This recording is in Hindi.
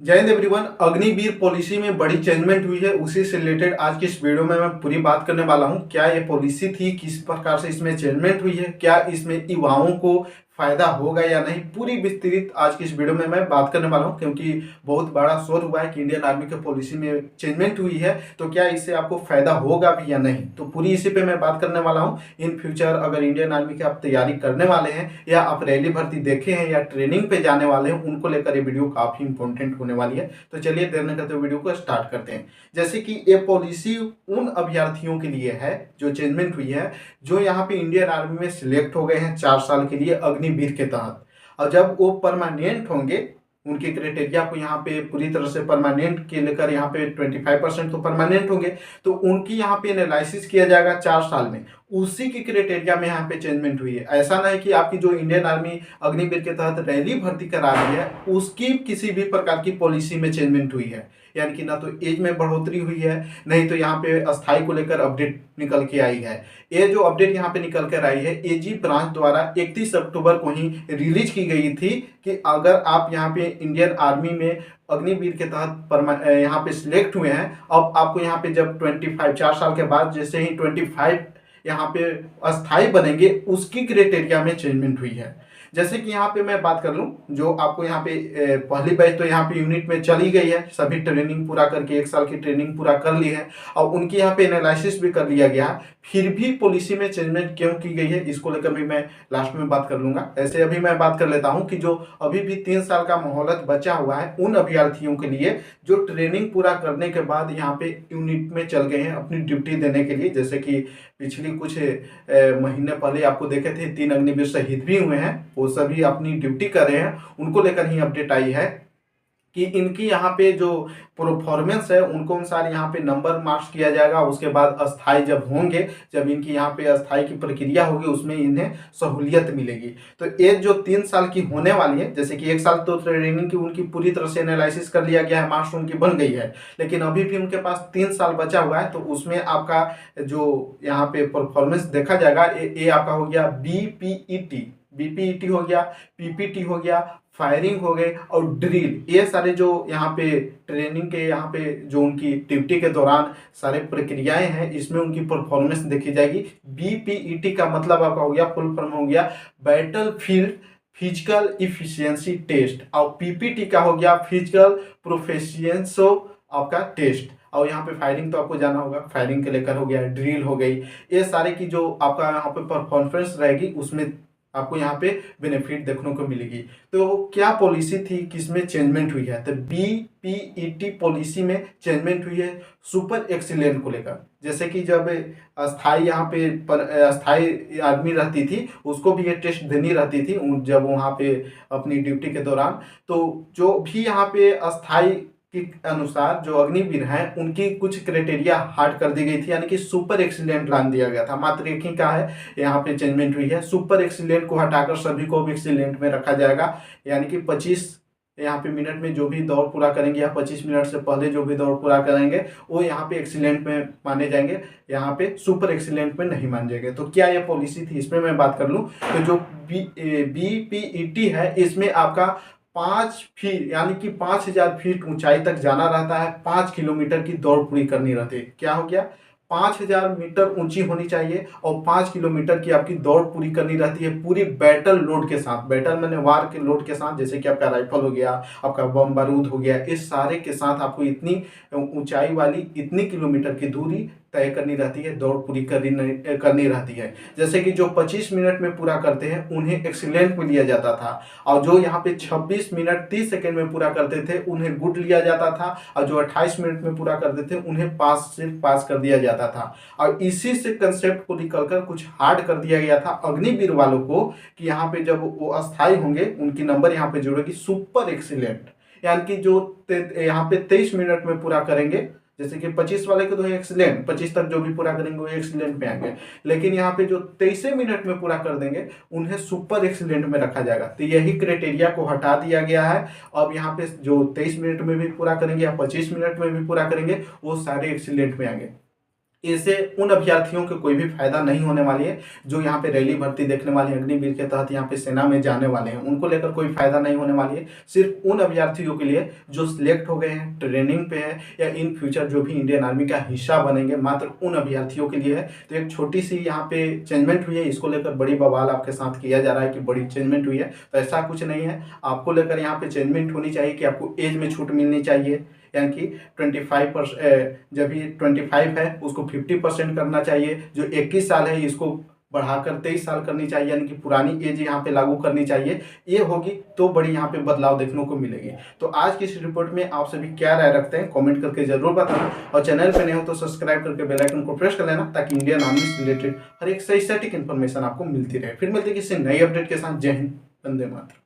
जय हिंद एवरीवन। अग्निवीर पॉलिसी में बड़ी चेंजमेंट हुई है, उसी से रिलेटेड आज की इस वीडियो में मैं पूरी बात करने वाला हूं। क्या ये पॉलिसी थी, किस प्रकार से इसमें चेंजमेंट हुई है, क्या इसमें युवाओं को फायदा होगा या नहीं, पूरी विस्तृत आज की इस वीडियो में मैं बात करने वाला हूं। क्योंकि बहुत बड़ा शोर हुआ है कि इंडियन आर्मी के पॉलिसी में चेंजमेंट हुई है, तो क्या इससे आपको फायदा होगा भी या नहीं, तो पूरी इसी पे मैं बात करने वाला हूं। इन फ्यूचर अगर इंडियन आर्मी की आप तैयारी करने वाले हैं या आप रैली भर्ती देखे हैं या ट्रेनिंग पे जाने वाले हैं, उनको लेकर ये वीडियो काफी इंपॉर्टेंट होने वाली है। तो चलिए देर न करते हुए वीडियो को स्टार्ट करते हैं। जैसे कि ये पॉलिसी उन अभ्यर्थियों के लिए है जो चेंजमेंट हुई है, जो यहाँ पे इंडियन आर्मी में सिलेक्ट हो गए हैं 4 साल के लिए अग्निवीर के तहत। और जब वो परमानेंट होंगे, उनके क्राइटेरिया को यहाँ पे पूरी तरह से परमानेंट के लेकर यहाँ पे 25% तो परमानेंट होंगे, तो उनकी यहाँ पे एनालिसिस किया जाएगा 4 साल में। उसी की क्राइटेरिया में यहाँ पे चेंजमेंट हुई है। ऐसा नहीं कि आपकी जो इंडियन आर्मी अग्निवीर के तहत रैली भर्ती करा रही है उसकी किसी भी प्रकार की पॉलिसी में चेंजमेंट हुई है। यानी कि ना तो एज में बढ़ोतरी हुई है, नहीं तो यहाँ पे अस्थाई को लेकर अपडेट निकल के आई है। ये जो अपडेट यहाँ पे निकल कर आई है, एजी ब्रांच द्वारा 31 अक्टूबर को ही रिलीज की गई थी कि अगर आप यहाँ पे इंडियन आर्मी में अग्निवीर के तहत यहाँ पे सिलेक्ट हुए हैं, अब आपको यहाँ पे जब 25 4 साल के बाद जैसे ही 25 यहाँ पे अस्थाई बनेंगे, उसकी क्राइटेरिया में चेंजमेंट हुई है। जैसे कि यहाँ पे मैं बात कर लूँ, जो आपको यहाँ पे पहली बैच तो यहाँ पे यूनिट में चली गई है, सभी ट्रेनिंग पूरा करके 1 साल की ट्रेनिंग पूरा कर ली है और उनकी यहाँ पे एनालिसिस भी कर लिया गया है। फिर भी पॉलिसी में चेंजमेंट क्यों की गई है, इसको लेकर भी मैं लास्ट में बात कर लूंगा। ऐसे अभी मैं बात कर लेता हूँ कि जो अभी भी 3 साल का मोहलत बचा हुआ है उन अभ्यर्थियों के लिए जो ट्रेनिंग पूरा करने के बाद यहाँ पे यूनिट में चल गए हैं अपनी ड्यूटी देने के लिए। जैसे कि पिछली कुछ महीने पहले आपको देखे थे 3 अग्निवीर शहीद भी हुए हैं, वो सभी अपनी ड्यूटी कर रहे हैं। उनको लेकर ही अपडेट आई है कि इनकी यहाँ पे जो परफॉर्मेंस है उनको अनुसार यहाँ पे नंबर मार्क्स किया जाएगा। उसके बाद अस्थाई जब होंगे, जब इनकी यहाँ पे अस्थाई की प्रक्रिया होगी, उसमें इन्हें सहूलियत मिलेगी। तो ये जो 3 साल की होने वाली है, जैसे कि 1 साल तो ट्रेनिंग की उनकी पूरी तरह से एनालिसिस कर लिया गया है, मार्क्स उनकी बन गई है, लेकिन अभी भी उनके पास 3 साल बचा हुआ है। तो उसमें आपका जो यहाँ पे परफॉर्मेंस देखा जाएगा, ये आपका हो गया बीपीईटी हो गया, पीपीटी हो गया, फायरिंग हो गए और ड्रिल। ये सारे जो यहाँ पे ट्रेनिंग के यहाँ पे जो उनकी ड्यूटी के दौरान सारे प्रक्रियाएं हैं, इसमें उनकी परफॉर्मेंस देखी जाएगी। बीपीईटी का मतलब आपका हो गया, फुल फॉर्म हो गया battle field physical efficiency test, और पीपीटी का हो गया फिजिकल प्रोफिशिएंसी आपका टेस्ट। और यहाँ पे फायरिंग तो आपको जाना होगा, फायरिंग के लेकर हो गया, ड्रिल हो गई। ये सारे की जो आपका यहाँ पे परफॉर्मेंस रहेगी, उसमें आपको यहाँ पे बेनिफिट देखने को मिलेगी। तो क्या पॉलिसी थी, किसमें चेंजमेंट हुई है, तो बीपीईटी पॉलिसी में चेंजमेंट हुई है सुपर एक्सीलेंट को लेकर। जैसे कि जब अस्थाई यहाँ पे अस्थाई आर्मी रहती थी, उसको भी ये टेस्ट देनी रहती थी जब वहाँ पे अपनी ड्यूटी के दौरान। तो जो भी यहाँ पे अस्थाई के अनुसार जो अग्निवीर हैं, उनकी कुछ क्राइटेरिया हार्ड कर दी गई थी, यानी कि सुपर एक्सीलेंट लान दिया गया था। मात्र एक ही का है यहाँ पे चेंजमेंट हुई है, सुपर एक्सीलेंट को हटाकर सभी को भी एक्सीलेंट में रखा जाएगा। यानी कि 25 यहाँ पे मिनट में जो भी दौड़ पूरा करेंगे या 25 मिनट से पहले जो भी दौड़ पूरा करेंगे, वो यहाँ पे एक्सीलेंट में माने जाएंगे, यहाँ पे सुपर एक्सीलेंट में नहीं मान जाएंगे। तो क्या ये पॉलिसी थी, इसमें मैं बात कर लूँ तो जो बीपीईटी है, इसमें आपका 5 फीट यानी कि 5000 फीट ऊंचाई तक जाना रहता है, 5 किलोमीटर की दौड़ पूरी करनी रहती है। क्या हो गया, 5000 मीटर ऊंची होनी चाहिए और 5 किलोमीटर की आपकी दौड़ पूरी करनी रहती है, पूरी बैटल लोड के साथ। बैटल मैंने वार के लोड के साथ, जैसे कि आपका राइफल हो गया, आपका बम बारूद हो गया, इस सारे के साथ आपको इतनी ऊंचाई वाली इतनी किलोमीटर की दूरी तय करनी रहती है, दौड़ पूरी करनी रहती है। जैसे कि जो 25 मिनट में पूरा करते हैं उन्हें एक्सीलेंट में लिया जाता था, और जो यहाँ पे 26 मिनट 30 सेकेंड में पूरा करते थे उन्हें गुड लिया जाता था, और जो 28 मिनट में पूरा करते थे उन्हें पास कर दिया जाता था। और इसी से कंसेप्ट को निकलकर कुछ हार्ड कर दिया गया था अग्निवीर वालों को, कि यहाँ पे जब वो अस्थाई होंगे उनकी नंबर यहाँ पे जुड़ेगी सुपर एक्सीलेंट। यानी कि जो यहाँ पे 23 मिनट में पूरा करेंगे, जैसे कि 25 वाले को तो एक्सीलेंट, 25 तक जो भी पूरा करेंगे वो एक्सीलेंट में आएंगे, लेकिन यहाँ पे जो 23 मिनट में पूरा कर देंगे उन्हें सुपर एक्सीलेंट में रखा जाएगा। तो यही क्राइटेरिया को हटा दिया गया है। अब यहाँ पे जो 23 मिनट में भी पूरा करेंगे या 25 मिनट में भी पूरा करेंगे, वो सारे एक्सीलेंट में आएंगे। इससे उन अभ्यर्थियों को कोई भी फायदा नहीं होने वाली है जो यहाँ पे रैली भर्ती देखने वाले हैं, अग्निवीर के तहत यहाँ पे सेना में जाने वाले हैं, उनको लेकर कोई फायदा नहीं होने वाली है। सिर्फ उन अभ्यर्थियों के लिए जो सिलेक्ट हो गए हैं, ट्रेनिंग पे है या इन फ्यूचर जो भी इंडियन आर्मी का हिस्सा बनेंगे, मात्र उन अभ्यर्थियों के लिए है। तो एक छोटी सी यहाँ पे चेंजमेंट हुई है, इसको लेकर बड़ी बवाल आपके साथ किया जा रहा है कि बड़ी चेंजमेंट हुई है। तो ऐसा कुछ नहीं है, आपको लेकर यहाँ पे चेंजमेंट होनी चाहिए कि आपको एज में छूट मिलनी चाहिए, यानी कि 25%, जब भी 25 है उसको 50% करना चाहिए, जो 21 साल है इसको बढ़ाकर 23 साल करनी चाहिए, यानी कि पुरानी एज यहाँ पे लागू करनी चाहिए। ये होगी तो बड़ी यहाँ पे बदलाव देखने को मिलेगी। तो आज की इस रिपोर्ट में आप सभी क्या राय रखते हैं कमेंट करके जरूर बताना, और चैनल पे नए हो तो सब्सक्राइब करके बेल आइकन को प्रेस कर लेना, ताकि इंडियन आर्मी से रिलेटेड हर एक सही सटीक इन्फॉर्मेशन आपको मिलती रहे। फिर मिलते किसी नई अपडेट के साथ। जय हिंद, वंदे मातरम।